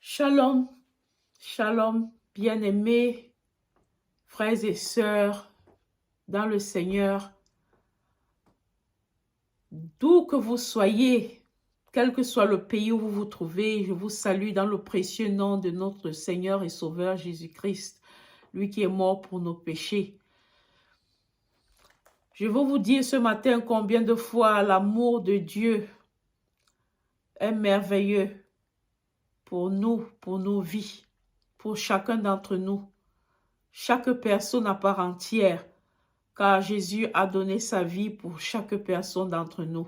Shalom, shalom, bien-aimés, frères et sœurs dans le Seigneur, d'où que vous soyez, quel que soit le pays où vous vous trouvez, je vous salue dans le précieux nom de notre Seigneur et Sauveur Jésus-Christ, lui qui est mort pour nos péchés. Je veux vous dire ce matin combien de fois l'amour de Dieu est merveilleux pour nous, pour nos vies, pour chacun d'entre nous, chaque personne à part entière, car Jésus a donné sa vie pour chaque personne d'entre nous.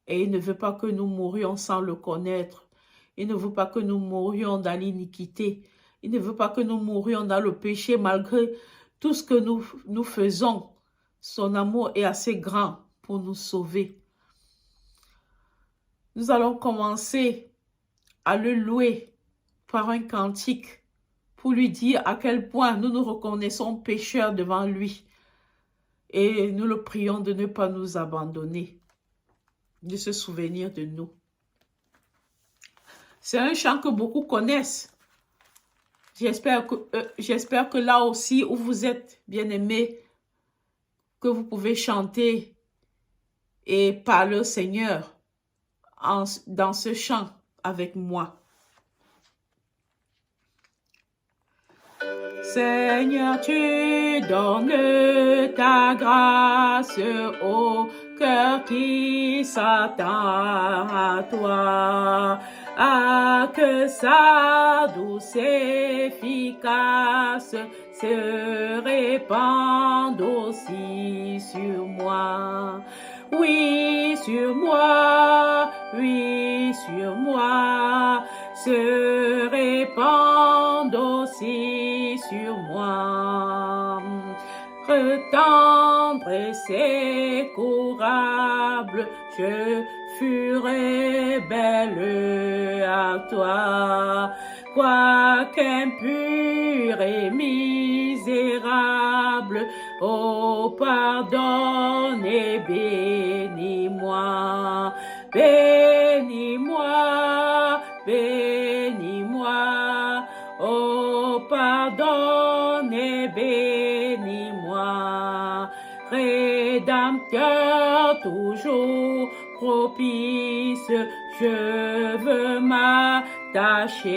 Et il ne veut pas que nous mourions sans le connaître. Il ne veut pas que nous mourions dans l'iniquité. Il ne veut pas que nous mourions dans le péché malgré tout ce que nous faisons. Son amour est assez grand pour nous sauver. Nous allons commencer à le louer par un cantique pour lui dire à quel point nous nous reconnaissons pécheurs devant lui. Et nous le prions de ne pas nous abandonner, de se souvenir de nous. C'est un chant que beaucoup connaissent. J'espère que là aussi où vous êtes, bien-aimés, que vous pouvez chanter et parler au Seigneur dans ce chant avec moi. Seigneur, tu donnes ta grâce au cœur qui s'attend à toi, que sa douce efficace se répande aussi sur moi. Oui, sur moi, se répande aussi sur moi. Retendre et secourable, je furai belle à toi. Quoiqu'impur et misérable, oh pardonne et bénis-moi. Bénis-moi, bénis-moi, oh pardonne et bénis-moi. Rédempteur toujours propice, je veux m'attacher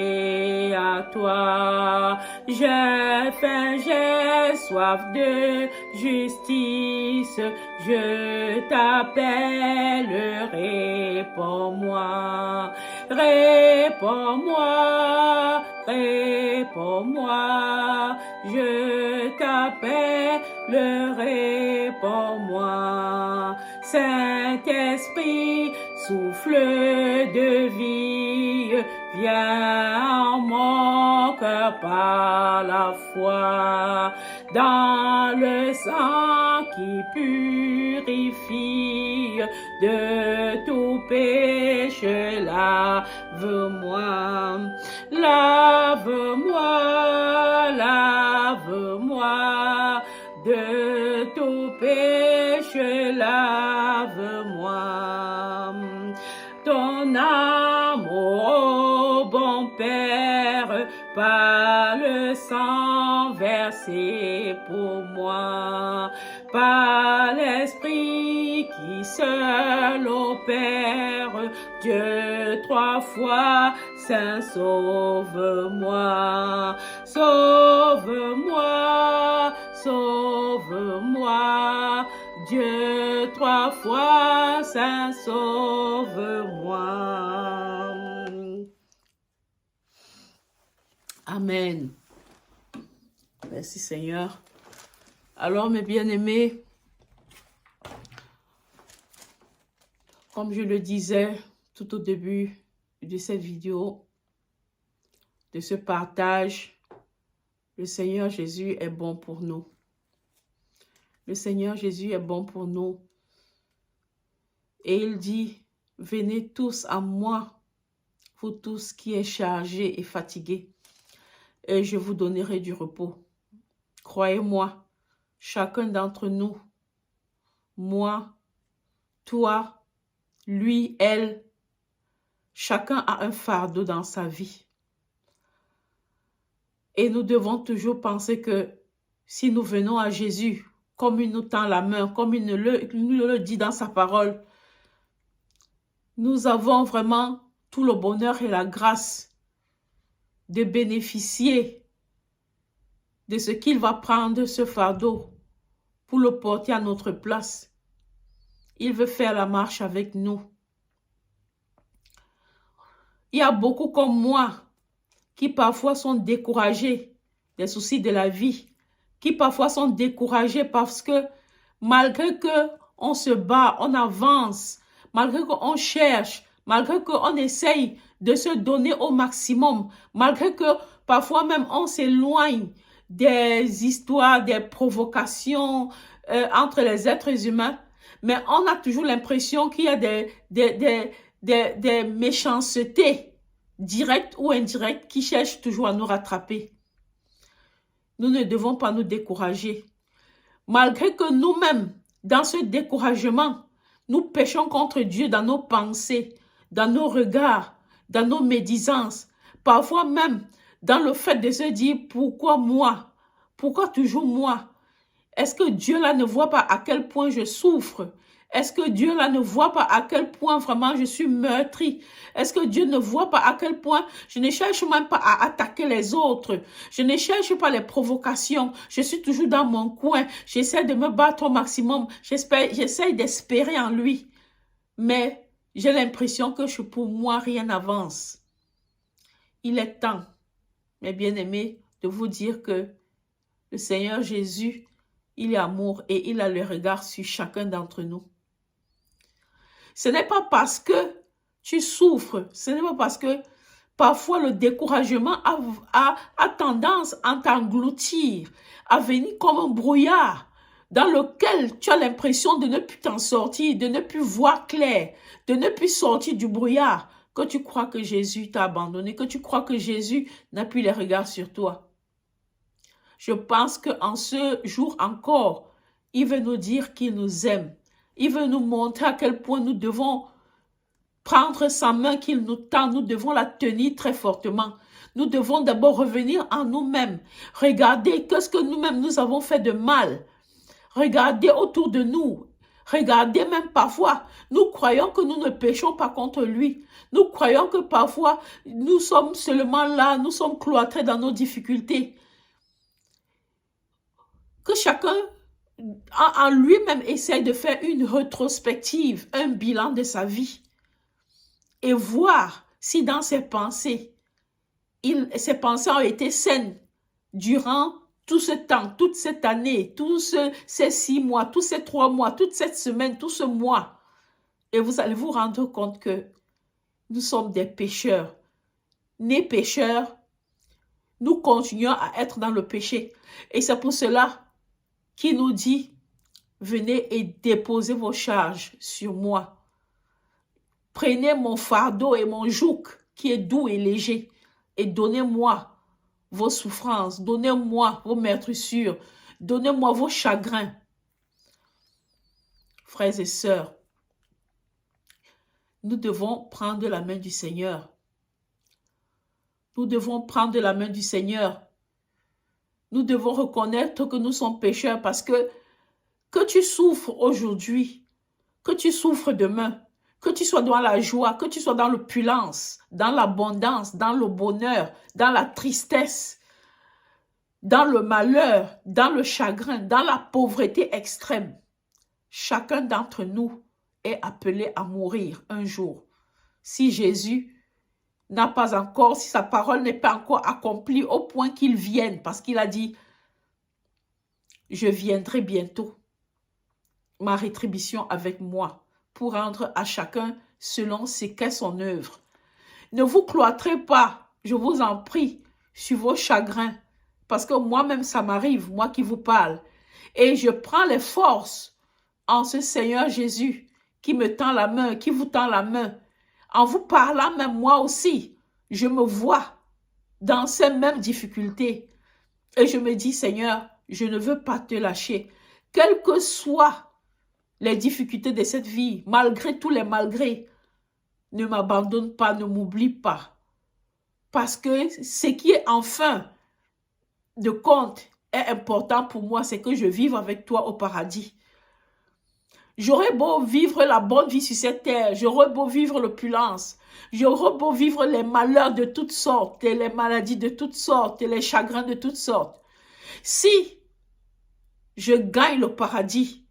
à toi. J'ai faim, j'ai soif de justice, je t'appelle, réponds-moi. Réponds-moi, réponds-moi, je t'appelle, réponds-moi. Saint-Esprit, souffle de vie, viens en mon cœur par la foi, dans le sang qui purifie de tout péché, lave-moi, lave-moi, lave-moi, de tout péché, lave-moi. Ton amour, bon Père, par le sang versé pour moi, par l'Esprit qui seul opère, Dieu trois fois saint, sauve-moi, sauve-moi, sauve-moi, Dieu trois fois saint, sauve-moi. Amen. Merci Seigneur. Alors mes bien-aimés, comme je le disais tout au début de cette vidéo, de ce partage, le Seigneur Jésus est bon pour nous. Le Seigneur Jésus est bon pour nous. Et il dit, venez tous à moi, vous tous qui êtes chargés et fatigués, et je vous donnerai du repos. Croyez-moi, chacun d'entre nous, moi, toi, lui, elle, chacun a un fardeau dans sa vie. Et nous devons toujours penser que si nous venons à Jésus, comme il nous tend la main, comme il nous le dit dans sa parole, nous avons vraiment tout le bonheur et la grâce de bénéficier de ce qu'il va prendre ce fardeau pour le porter à notre place. Il veut faire la marche avec nous. Il y a beaucoup comme moi qui parfois sont découragés des soucis de la vie, qui parfois sont découragés parce que malgré qu'on se bat, on avance, malgré qu'on cherche, malgré qu'on essaye de se donner au maximum, malgré que parfois même on s'éloigne des histoires, des provocations entre les êtres humains, mais on a toujours l'impression qu'il y a des méchancetés directes ou indirectes qui cherchent toujours à nous rattraper. Nous ne devons pas nous décourager. Malgré que nous-mêmes, dans ce découragement, nous péchons contre Dieu dans nos pensées, dans nos regards, dans nos médisances, parfois même dans le fait de se dire « Pourquoi moi? Pourquoi toujours moi? Est-ce que Dieu là ne voit pas à quel point je souffre? Est-ce que Dieu là ne voit pas à quel point vraiment je suis meurtri? Est-ce que Dieu ne voit pas à quel point je ne cherche même pas à attaquer les autres? Je ne cherche pas les provocations. Je suis toujours dans mon coin. J'essaie de me battre au maximum. J'essaie d'espérer en lui. Mais j'ai l'impression que pour moi, rien n'avance. Il est temps, mes bien-aimés, de vous dire que le Seigneur Jésus, il est amour et il a le regard sur chacun d'entre nous. Ce n'est pas parce que tu souffres, ce n'est pas parce que parfois le découragement a tendance à t'engloutir, à venir comme un brouillard dans lequel tu as l'impression de ne plus t'en sortir, de ne plus voir clair, de ne plus sortir du brouillard, que tu crois que Jésus t'a abandonné, que tu crois que Jésus n'a plus les regards sur toi. Je pense qu'en ce jour encore, il veut nous dire qu'il nous aime. Il veut nous montrer à quel point nous devons prendre sa main qu'il nous tend. Nous devons la tenir très fortement. Nous devons d'abord revenir en nous-mêmes. Regarder qu'est-ce que nous-mêmes nous avons fait de mal. Regardez autour de nous. Regardez même parfois, nous croyons que nous ne péchons pas contre lui. Nous croyons que parfois, nous sommes seulement là, nous sommes cloîtrés dans nos difficultés. Que chacun en lui-même essaye de faire une rétrospective, un bilan de sa vie et voir si dans ses pensées, ses pensées ont été saines durant tout ce temps, toute cette année, tous ces 6 mois, tous ces 3 mois, toute cette semaine, tout ce mois. Et vous allez vous rendre compte que nous sommes des pécheurs. Nés pécheurs, nous continuons à être dans le péché. Et c'est pour cela qu'il nous dit, venez et déposez vos charges sur moi. Prenez mon fardeau et mon joug qui est doux et léger et donnez-moi vos souffrances, donnez-moi vos meurtrissures, donnez-moi vos chagrins. Frères et sœurs, nous devons prendre la main du Seigneur. Nous devons prendre la main du Seigneur. Nous devons reconnaître que nous sommes pécheurs parce que tu souffres aujourd'hui, que tu souffres demain, que tu sois dans la joie, que tu sois dans l'opulence, dans l'abondance, dans le bonheur, dans la tristesse, dans le malheur, dans le chagrin, dans la pauvreté extrême. Chacun d'entre nous est appelé à mourir un jour. Si Jésus n'a pas encore, si sa parole n'est pas encore accomplie au point qu'il vienne, parce qu'il a dit, je viendrai bientôt, ma rétribution avec moi, pour rendre à chacun selon ce qu'est son œuvre. Ne vous cloîtrez pas, je vous en prie, sur vos chagrins, parce que moi-même ça m'arrive, moi qui vous parle, et je prends les forces en ce Seigneur Jésus qui me tend la main, qui vous tend la main. En vous parlant, même moi aussi, je me vois dans ces mêmes difficultés. Et je me dis, Seigneur, je ne veux pas te lâcher. Quelles que soient les difficultés de cette vie, malgré tous les malgrés, ne m'abandonne pas, ne m'oublie pas. Parce que ce qui est enfin de compte est important pour moi, c'est que je vive avec toi au paradis. J'aurais beau vivre la bonne vie sur cette terre, j'aurais beau vivre l'opulence, j'aurais beau vivre les malheurs de toutes sortes, et les maladies de toutes sortes, et les chagrins de toutes sortes. Si je gagne le paradis,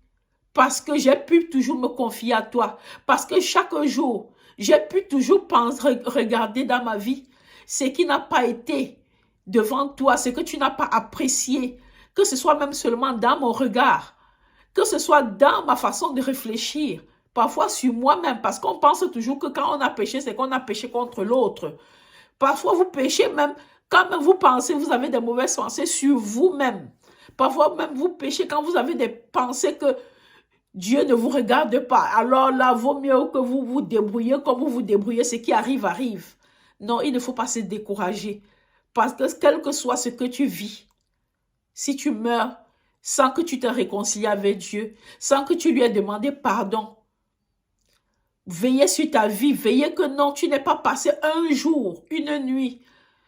parce que j'ai pu toujours me confier à toi, parce que chaque jour, j'ai pu toujours regarder dans ma vie ce qui n'a pas été devant toi, ce que tu n'as pas apprécié, que ce soit même seulement dans mon regard, que ce soit dans ma façon de réfléchir, parfois sur moi-même, parce qu'on pense toujours que quand on a péché, c'est qu'on a péché contre l'autre. Parfois, vous péchez même, quand même vous pensez, vous avez des mauvaises pensées sur vous-même. Parfois même, vous péchez quand vous avez des pensées que Dieu ne vous regarde pas. Alors là, vaut mieux que vous vous débrouillez comme vous vous débrouillez, ce qui arrive, arrive. Non, il ne faut pas se décourager. Parce que quel que soit ce que tu vis, si tu meurs sans que tu te réconcilies avec Dieu, sans que tu lui aies demandé pardon, veillez sur ta vie, veillez que non, tu n'aies pas passé un jour, une nuit,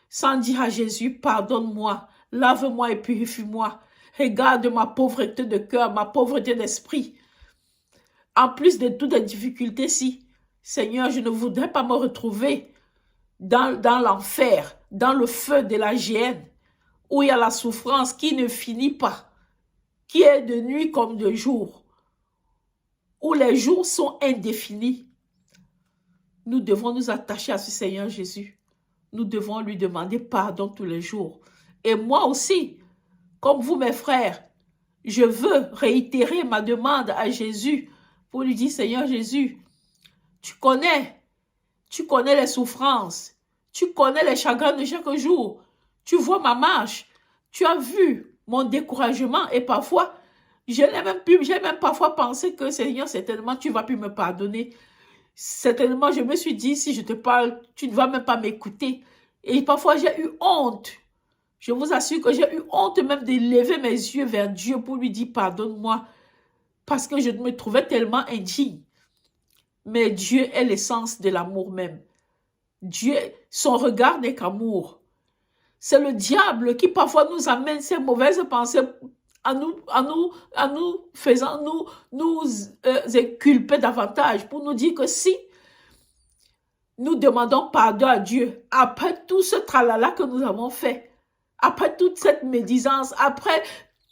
sans dire à Jésus, pardonne-moi, lave-moi et purifie-moi. Regarde ma pauvreté de cœur, ma pauvreté d'esprit. En plus de toutes les difficultés, si, Seigneur, je ne voudrais pas me retrouver dans l'enfer, dans le feu de la géhenne, où il y a la souffrance qui ne finit pas, qui est de nuit comme de jour, où les jours sont indéfinis. Nous devons nous attacher à ce Seigneur Jésus. Nous devons lui demander pardon tous les jours. Et moi aussi, comme vous mes frères, je veux réitérer ma demande à Jésus pour lui dire, Seigneur Jésus, tu connais les souffrances, tu connais les chagrins de chaque jour, tu vois ma marche, tu as vu mon découragement et parfois, j'ai même parfois pensé que Seigneur, certainement tu vas plus me pardonner. Certainement, je me suis dit, si je te parle, tu ne vas même pas m'écouter. Et parfois, j'ai eu honte. Je vous assure que j'ai eu honte même de lever mes yeux vers Dieu pour lui dire pardonne-moi parce que je me trouvais tellement indigne. Mais Dieu est l'essence de l'amour même. Dieu, son regard n'est qu'amour. C'est le diable qui parfois nous amène ces mauvaises pensées en nous faisant nous inculper davantage pour nous dire que si nous demandons pardon à Dieu après tout ce tralala que nous avons fait, après toute cette médisance, après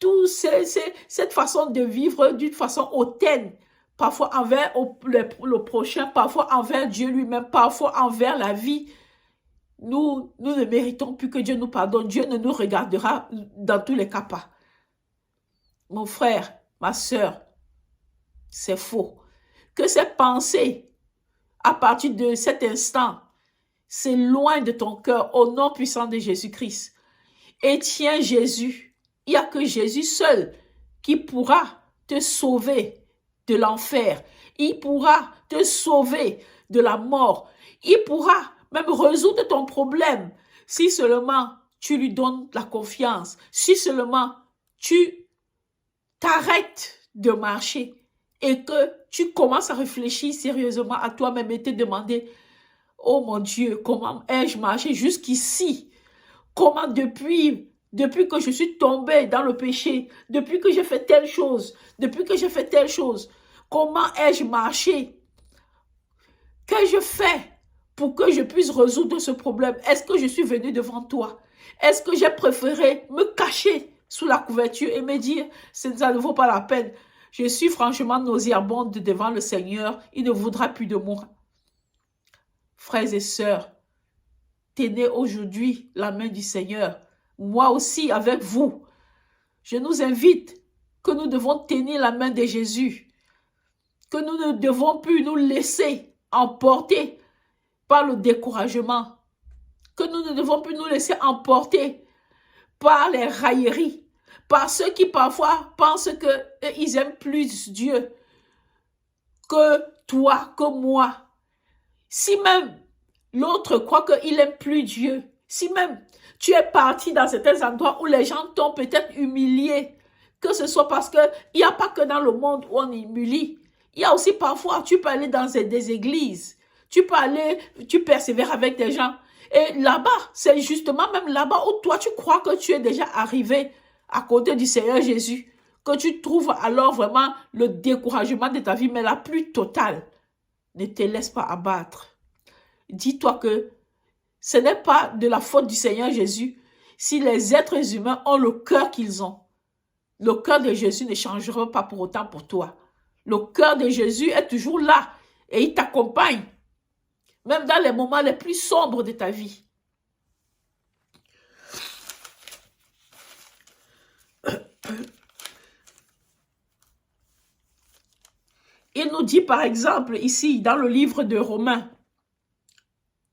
toute cette façon de vivre d'une façon hautaine, parfois envers le prochain, parfois envers Dieu lui-même, parfois envers la vie, nous ne méritons plus que Dieu nous pardonne. Dieu ne nous regardera dans tous les cas pas. Mon frère, ma sœur, c'est faux. Que ces pensées, à partir de cet instant, s'éloignent de ton cœur au nom puissant de Jésus-Christ. Et tiens Jésus. Il n'y a que Jésus seul qui pourra te sauver de l'enfer. Il pourra te sauver de la mort. Il pourra même résoudre ton problème si seulement tu lui donnes la confiance, si seulement tu t'arrêtes de marcher et que tu commences à réfléchir sérieusement à toi-même et te demander, oh mon Dieu, comment ai-je marché jusqu'ici? Comment depuis que je suis tombée dans le péché, depuis que j'ai fait telle chose, comment ai-je marché? Qu'ai-je fait pour que je puisse résoudre ce problème? Est-ce que je suis venue devant toi? Est-ce que j'ai préféré me cacher sous la couverture et me dire, ça ne vaut pas la peine. Je suis franchement nauséabonde devant le Seigneur. Il ne voudra plus de moi. Frères et sœurs, tenez aujourd'hui la main du Seigneur. Moi aussi, avec vous. Je nous invite que nous devons tenir la main de Jésus. Que nous ne devons plus nous laisser emporter par le découragement. Que nous ne devons plus nous laisser emporter par les railleries, par ceux qui parfois pensent qu'ils aiment plus Dieu que toi, que moi. Si même l'autre croit qu'il n'aime plus Dieu, si même tu es parti dans certains endroits où les gens t'ont peut-être humilié, que ce soit parce qu'il n'y a pas que dans le monde où on humilie, il y a aussi parfois, tu peux aller dans des églises, tu peux aller, tu persévères avec des gens, Et là-bas, c'est justement même là-bas où toi, tu crois que tu es déjà arrivé à côté du Seigneur Jésus, que tu trouves alors vraiment le découragement de ta vie, mais la plus totale. Ne te laisse pas abattre. Dis-toi que ce n'est pas de la faute du Seigneur Jésus si les êtres humains ont le cœur qu'ils ont. Le cœur de Jésus ne changera pas pour autant pour toi. Le cœur de Jésus est toujours là et il t'accompagne, même dans les moments les plus sombres de ta vie. Il nous dit par exemple ici dans le livre de Romains,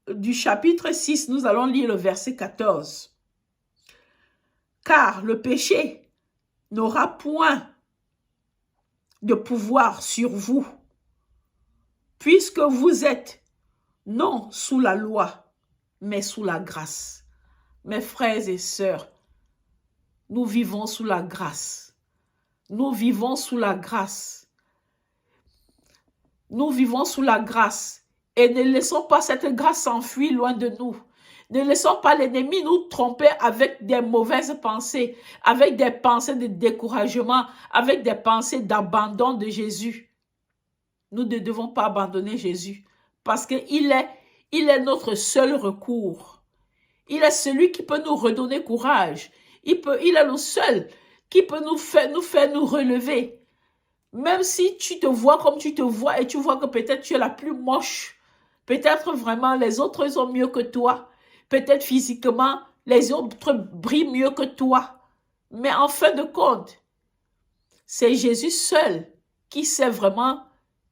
du chapitre 6, nous allons lire le verset 14. Car le péché n'aura point de pouvoir sur vous, puisque vous êtes non sous la loi, mais sous la grâce. Mes frères et sœurs, nous vivons sous la grâce. Nous vivons sous la grâce. Nous vivons sous la grâce. Et ne laissons pas cette grâce s'enfuir loin de nous. Ne laissons pas l'ennemi nous tromper avec des mauvaises pensées, avec des pensées de découragement, avec des pensées d'abandon de Jésus. Nous ne devons pas abandonner Jésus parce qu'il est notre seul recours. Il est celui qui peut nous redonner courage. Il est le seul qui peut nous faire nous relever. Même si tu te vois comme tu te vois et tu vois que peut-être tu es la plus moche, peut-être vraiment les autres ont mieux que toi, peut-être physiquement les autres brillent mieux que toi. Mais en fin de compte, c'est Jésus seul qui sait vraiment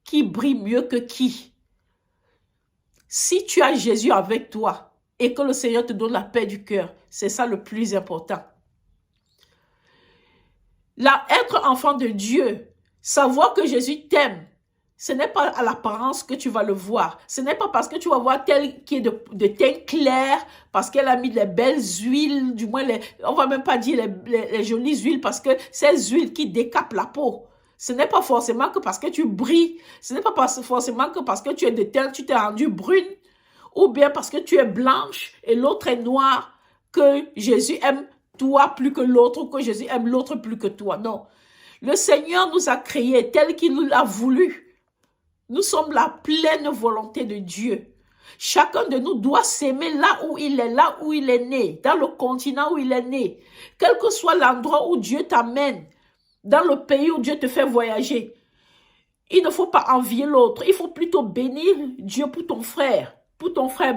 qui brille mieux que qui. Si tu as Jésus avec toi et que le Seigneur te donne la paix du cœur, c'est ça le plus important. Là, être enfant de Dieu, savoir que Jésus t'aime, ce n'est pas à l'apparence que tu vas le voir. Ce n'est pas parce que tu vas voir tel qui est de teint clair, parce qu'elle a mis les belles huiles, du moins, on ne va même pas dire les jolies huiles, parce que ces huiles qui décapent la peau. Ce n'est pas forcément que parce que tu brilles, ce n'est pas forcément que parce que tu es de teint, tu t'es rendue brune, ou bien parce que tu es blanche et l'autre est noire, que Jésus aime toi plus que l'autre, ou que Jésus aime l'autre plus que toi. Non. Le Seigneur nous a créés tel qu'il nous l'a voulu. Nous sommes la pleine volonté de Dieu. Chacun de nous doit s'aimer là où il est né, dans le continent où il est né. Quel que soit l'endroit où Dieu t'amène, dans le pays où Dieu te fait voyager, il ne faut pas envier l'autre. Il faut plutôt bénir Dieu pour ton frère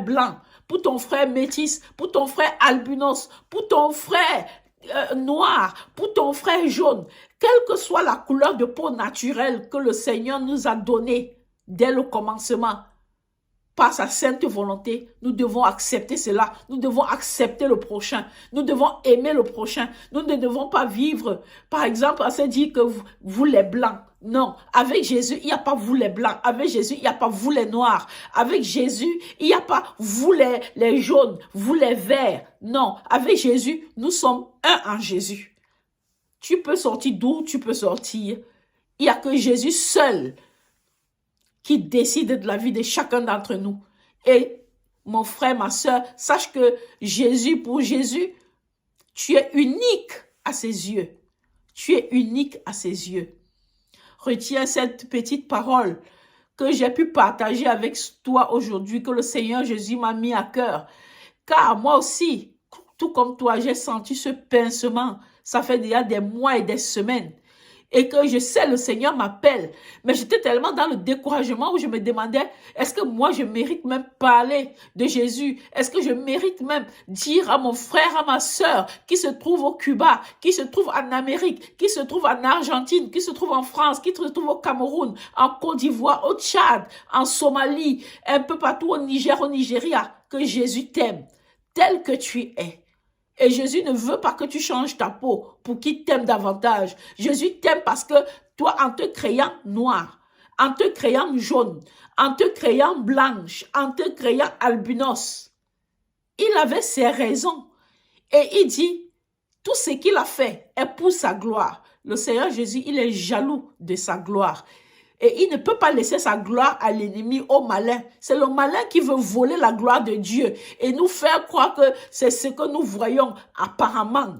blanc, pour ton frère métis, pour ton frère albinos, pour ton frère noir, pour ton frère jaune. Quelle que soit la couleur de peau naturelle que le Seigneur nous a donnée dès le commencement, par sa sainte volonté, nous devons accepter cela. Nous devons accepter le prochain. Nous devons aimer le prochain. Nous ne devons pas vivre, par exemple, à se dire que vous les blancs. Non, avec Jésus, il n'y a pas vous les blancs. Avec Jésus, il n'y a pas vous les noirs. Avec Jésus, il n'y a pas vous les jaunes, vous les verts. Non, avec Jésus, nous sommes un en Jésus. Tu peux sortir d'où tu peux sortir. Il n'y a que Jésus seul qui décide de la vie de chacun d'entre nous. Et mon frère, ma soeur, sache que pour Jésus, tu es unique à ses yeux. Tu es unique à ses yeux. Retiens cette petite parole que j'ai pu partager avec toi aujourd'hui, que le Seigneur Jésus m'a mis à cœur. Car moi aussi, tout comme toi, j'ai senti ce pincement. Ça fait déjà des mois et des semaines. Et que je sais, le Seigneur m'appelle. Mais j'étais tellement dans le découragement où je me demandais, est-ce que moi je mérite même parler de Jésus? Est-ce que je mérite même dire à mon frère, à ma soeur, qui se trouve au Cuba, qui se trouve en Amérique, qui se trouve en Argentine, qui se trouve en France, qui se trouve au Cameroun, en Côte d'Ivoire, au Tchad, en Somalie, un peu partout au Niger, au Nigeria, que Jésus t'aime tel que tu es. Et Jésus ne veut pas que tu changes ta peau pour qu'il t'aime davantage. Jésus t'aime parce que toi, en te créant noir, en te créant jaune, en te créant blanche, en te créant albinos, il avait ses raisons. Et il dit, tout ce qu'il a fait est pour sa gloire. Le Seigneur Jésus, il est jaloux de sa gloire. Et il ne peut pas laisser sa gloire à l'ennemi, au malin. C'est le malin qui veut voler la gloire de Dieu et nous faire croire que c'est ce que nous voyons apparemment,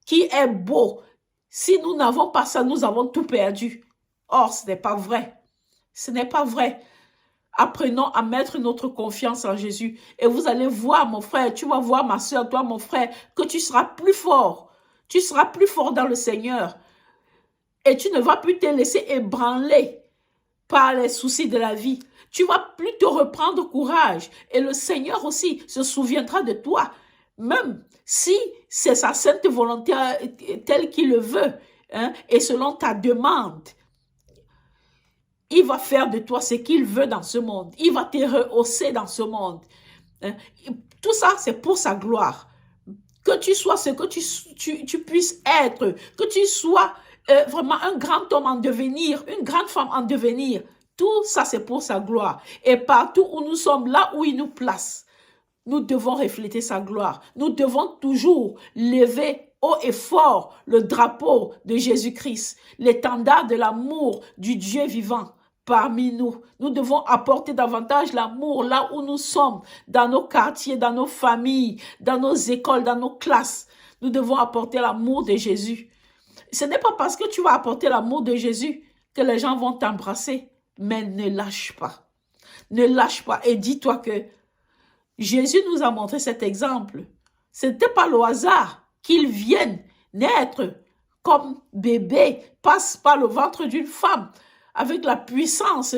qui est beau. Si nous n'avons pas ça, nous avons tout perdu. Or, ce n'est pas vrai. Ce n'est pas vrai. Apprenons à mettre notre confiance en Jésus. Et vous allez voir, mon frère, tu vas voir, ma soeur, toi, mon frère, que tu seras plus fort. Tu seras plus fort dans le Seigneur. Et tu ne vas plus te laisser ébranler par les soucis de la vie. Tu vas plus te reprendre courage. Et le Seigneur aussi se souviendra de toi. Même si c'est sa sainte volonté telle qu'il le veut, hein, et selon ta demande, il va faire de toi ce qu'il veut dans ce monde. Il va te rehausser dans ce monde. Hein. Tout ça, c'est pour sa gloire. Que tu sois ce que tu puisses être, que tu sois vraiment un grand homme en devenir, une grande femme en devenir. Tout ça, c'est pour sa gloire. Et partout où nous sommes, là où il nous place, nous devons refléter sa gloire. Nous devons toujours lever haut et fort le drapeau de Jésus-Christ, l'étendard de l'amour du Dieu vivant parmi nous. Nous devons apporter davantage l'amour là où nous sommes, dans nos quartiers, dans nos familles, dans nos écoles, dans nos classes. Nous devons apporter l'amour de Jésus. Ce n'est pas parce que tu vas apporter l'amour de Jésus que les gens vont t'embrasser, mais ne lâche pas. Ne lâche pas et dis-toi que Jésus nous a montré cet exemple. Ce n'était pas le hasard qu'il vienne naître comme bébé, passe par le ventre d'une femme, avec la puissance,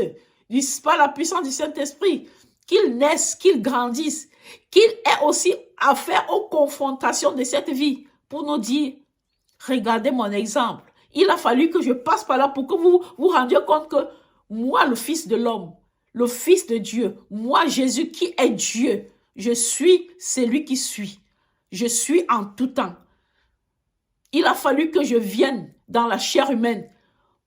par la puissance du Saint-Esprit, qu'il naisse, qu'il grandisse, qu'il ait aussi affaire aux confrontations de cette vie pour nous dire, regardez mon exemple. Il a fallu que je passe par là pour que vous vous rendiez compte que moi, le Fils de l'homme, le Fils de Dieu, moi, Jésus qui est Dieu, je suis celui qui suit. Je suis en tout temps. Il a fallu que je vienne dans la chair humaine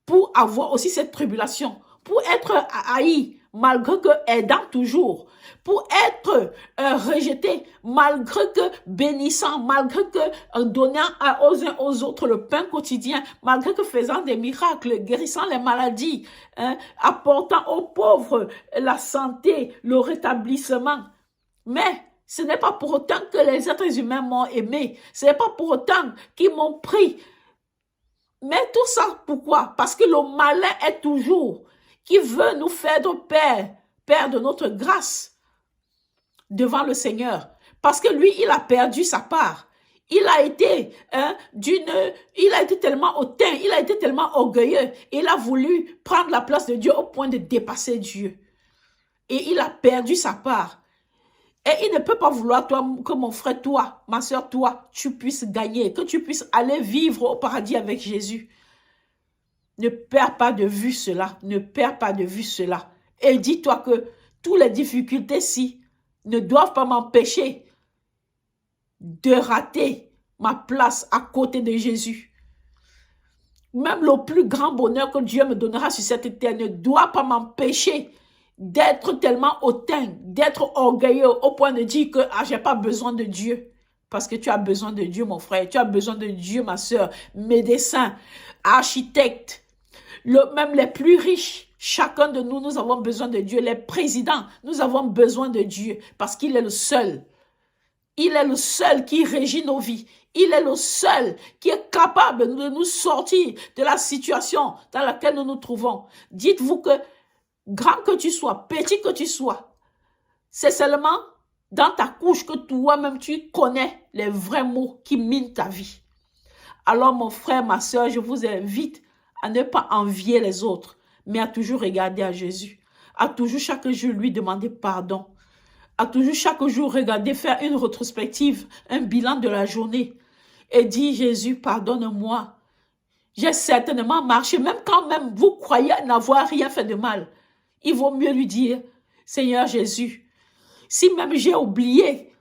pour avoir aussi cette tribulation, pour être haï, malgré que aidant toujours, pour être rejeté, malgré que bénissant, malgré que donnant aux uns aux autres le pain quotidien, malgré que faisant des miracles, guérissant les maladies, hein, apportant aux pauvres la santé, le rétablissement. Mais ce n'est pas pour autant que les êtres humains m'ont aimé, ce n'est pas pour autant qu'ils m'ont pris. Mais tout ça, pourquoi? Parce que le malin est toujours qui veut nous faire perdre notre grâce devant le Seigneur. Parce que lui, il a perdu sa part. Il a été tellement hautain, il a été tellement orgueilleux. Il a voulu prendre la place de Dieu au point de dépasser Dieu. Et il a perdu sa part. Et il ne peut pas vouloir que mon frère, toi, ma soeur, toi, tu puisses gagner, que tu puisses aller vivre au paradis avec Jésus. Ne perds pas de vue cela, ne perds pas de vue cela. Et dis-toi que toutes les difficultés-ci ne doivent pas m'empêcher de rater ma place à côté de Jésus. Même le plus grand bonheur que Dieu me donnera sur cette terre ne doit pas m'empêcher d'être tellement hautain, d'être orgueilleux au point de dire que je n'ai pas besoin de Dieu. Parce que tu as besoin de Dieu, mon frère. Tu as besoin de Dieu, ma soeur. Médecin, architecte, même les plus riches, chacun de nous, nous avons besoin de Dieu. Les présidents, nous avons besoin de Dieu parce qu'il est le seul. Il est le seul qui régit nos vies. Il est le seul qui est capable de nous sortir de la situation dans laquelle nous nous trouvons. Dites-vous que grand que tu sois, petit que tu sois, c'est seulement dans ta couche que toi-même tu connais les vrais mots qui minent ta vie. Alors mon frère, ma soeur, je vous invite à ne pas envier les autres, mais à toujours regarder à Jésus, à toujours chaque jour lui demander pardon, à toujours chaque jour regarder, faire une rétrospective, un bilan de la journée et dire Jésus, pardonne-moi. J'ai certainement marché, même quand même vous croyez n'avoir rien fait de mal. Il vaut mieux lui dire, Seigneur Jésus, si même j'ai oublié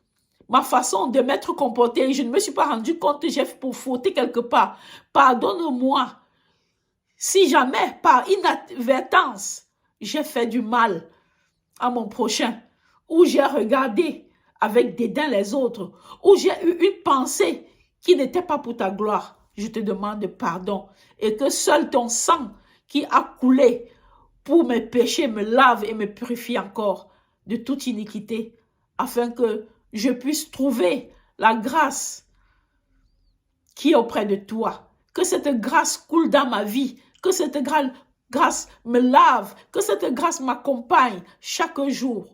ma façon de m'être comporté, je ne me suis pas rendu compte que j'ai fauté quelque part, pardonne-moi. Si jamais, par inadvertance, j'ai fait du mal à mon prochain, ou j'ai regardé avec dédain les autres, ou j'ai eu une pensée qui n'était pas pour ta gloire, je te demande pardon et que seul ton sang qui a coulé pour mes péchés me lave et me purifie encore de toute iniquité, afin que je puisse trouver la grâce qui est auprès de toi. Que cette grâce coule dans ma vie, que cette grâce me lave, que cette grâce m'accompagne chaque jour.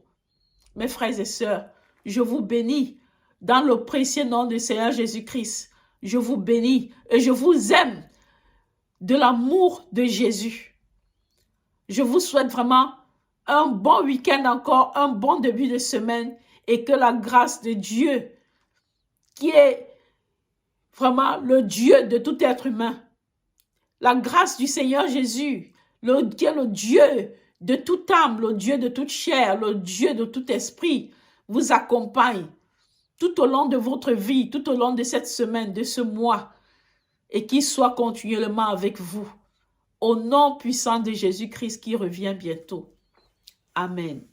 Mes frères et sœurs, je vous bénis dans le précieux nom du Seigneur Jésus-Christ. Je vous bénis et je vous aime de l'amour de Jésus. Je vous souhaite vraiment un bon week-end encore, un bon début de semaine et que la grâce de Dieu, qui est vraiment le Dieu de tout être humain, la grâce du Seigneur Jésus, qui est le Dieu de toute âme, le Dieu de toute chair, le Dieu de tout esprit, vous accompagne tout au long de votre vie, tout au long de cette semaine, de ce mois, et qu'il soit continuellement avec vous. Au nom puissant de Jésus-Christ qui revient bientôt. Amen.